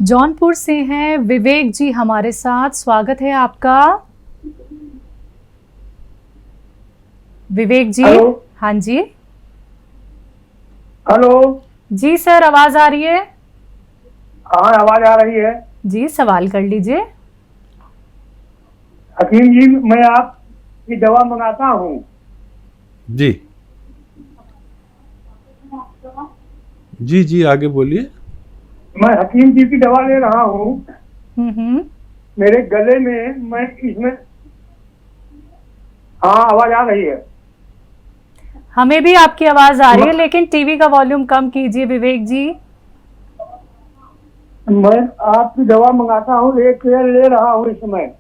जौनपुर से हैं विवेक जी हमारे साथ। स्वागत है आपका विवेक जी। हेलो। हाँ जी। हेलो। जी सर, आवाज आ रही है? हाँ, आवाज आ रही है। जी, सवाल कर लीजिए। हकीम जी, मैं आपकी दवा मंगाता हूँ। जी जी जी, आगे बोलिए। मैं हकीम जी की दवा ले रहा हूँ। मेरे गले में मैं इसमें हाँ, आवाज आ रही है। हमें भी आपकी आवाज आ रही है, लेकिन टीवी का वॉल्यूम कम कीजिए विवेक जी। मैं आपकी दवा मंगाता हूँ, एक पेड़ ले रहा हूँ इस समय।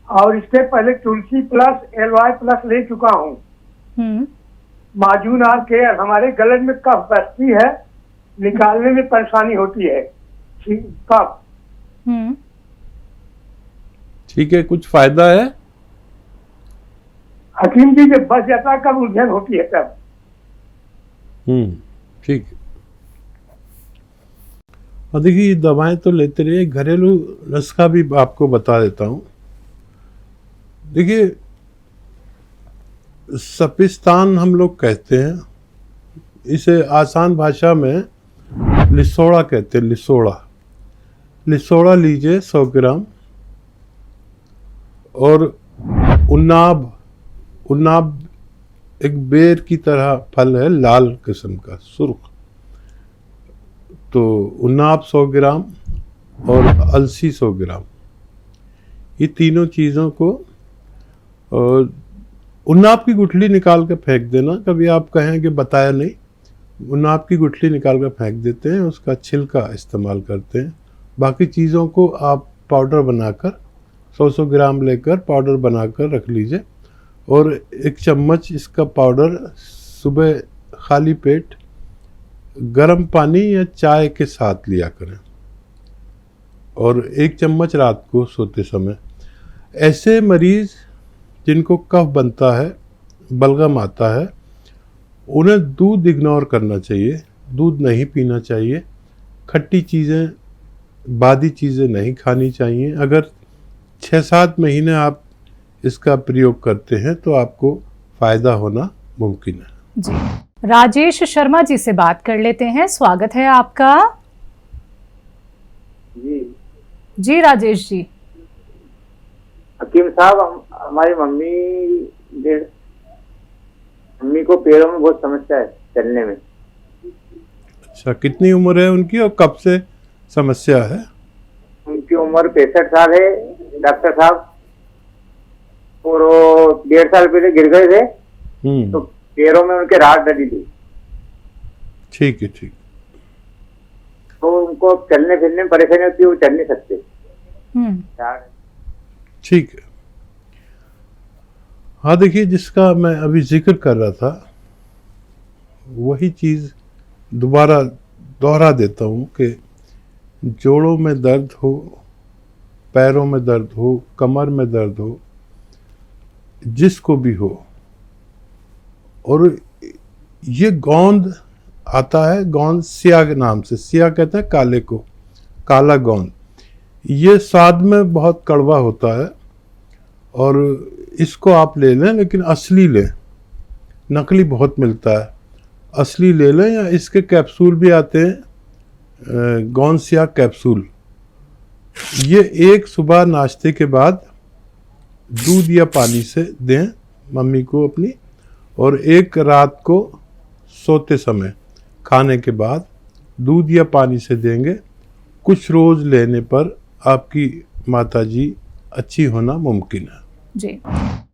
और इससे पहले तुलसी प्लस LY प्लस ले चुका हूँ। माजून और केयर। हमारे गले में कफ बसती है, निकालने में परेशानी होती है कफ। ठीक है, कुछ फायदा है? हकीम जी, जब बस जाता कब उलझन होती है तब। ठीक है। और देखिए, दवाएं तो लेते रहिए, घरेलू नुस्खा भी आपको बता देता हूँ। देखिए, सपिस्तान हम लोग कहते हैं, इसे आसान भाषा में लिसोड़ा कहते हैं। लिसोड़ा लीजिए 100 ग्राम। और उन्नाब एक बेर की तरह फल है, लाल किस्म का, सुर्ख। तो उन्नाब 100 ग्राम और अलसी 100 ग्राम, ये तीनों चीज़ों को उन्नाब की गुठली निकाल कर फेंक देना। कभी आप कहें कि बताया नहीं, उन्नाब की गुठली निकाल कर फेंक देते हैं, उसका छिलका इस्तेमाल करते हैं। बाकी चीज़ों को आप पाउडर बनाकर 100 ग्राम लेकर पाउडर बनाकर रख लीजिए। और 1 चम्मच इसका पाउडर सुबह खाली पेट गर्म पानी या चाय के साथ लिया करें, और 1 चम्मच रात को सोते समय। ऐसे मरीज़ जिनको कफ बनता है, बलगम आता है, उन्हें दूध इग्नोर करना चाहिए, दूध नहीं पीना चाहिए। खट्टी चीज़ें, बादी चीज़ें नहीं खानी चाहिए। अगर 6-7 महीने आप इसका प्रयोग करते हैं तो आपको फ़ायदा होना मुमकिन है। जी, राजेश शर्मा जी से बात कर लेते हैं। स्वागत है आपका। जी राजेश जी। हकीम साहब, हमारी मम्मी को पैरों में बहुत समस्या है, चलने में। अच्छा, कितनी उम्र है उनकी और कब से समस्या है? उनकी उम्र 65 साल है डॉक्टर साहब, और वो 1.5 साल पहले गिर गए थे, तो पैरों में उनके रात डली थी। ठीक है, ठीक। तो उनको चलने फिरने में परेशानी होती है, वो चल नहीं सकते। ठीक है। हाँ, देखिए, जिसका मैं अभी जिक्र कर रहा था वही चीज़ दोबारा दोहरा देता हूँ कि जोड़ों में दर्द हो, पैरों में दर्द हो, कमर में दर्द हो, जिसको भी हो, और ये गोंद आता है, गोंद सिया के नाम से, सिया कहते हैं काले को, काला गोंद। ये स्वाद में बहुत कड़वा होता है, और इसको आप ले लें, लेकिन असली लें, नकली बहुत मिलता है। असली ले लें, या इसके कैप्सूल भी आते हैं, गोंसिया कैप्सूल। ये एक सुबह नाश्ते के बाद दूध या पानी से दें मम्मी को अपनी, और एक रात को सोते समय खाने के बाद दूध या पानी से देंगे। कुछ रोज़ लेने पर आपकी माताजी अच्छी होना मुमकिन है। जी।